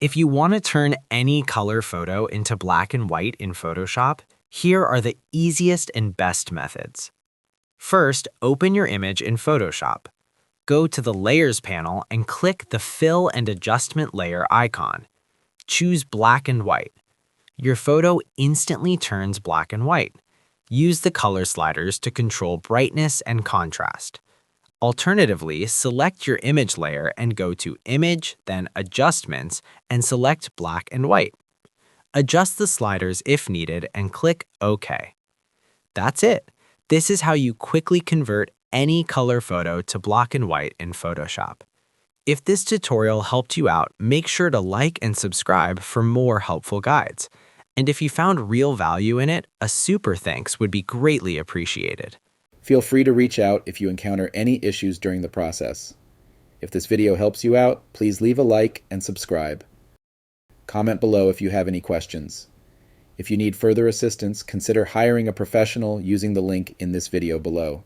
If you want to turn any color photo into black and white in Photoshop, here are the easiest and best methods. First, open your image in Photoshop. Go to the Layers panel and click the Fill and Adjustment layer icon. Choose black and white. Your photo instantly turns black and white. Use the color sliders to control brightness and contrast. Alternatively, select your image layer and go to Image, then Adjustments, and select black and white. Adjust the sliders if needed and click OK. That's it. This is how you quickly convert any color photo to black and white in Photoshop. If this tutorial helped you out, make sure to like and subscribe for more helpful guides. And if you found real value in it, a super thanks would be greatly appreciated. Feel free to reach out if you encounter any issues during the process. If this video helps you out, please leave a like and subscribe. Comment below if you have any questions. If you need further assistance, consider hiring a professional using the link in this video below.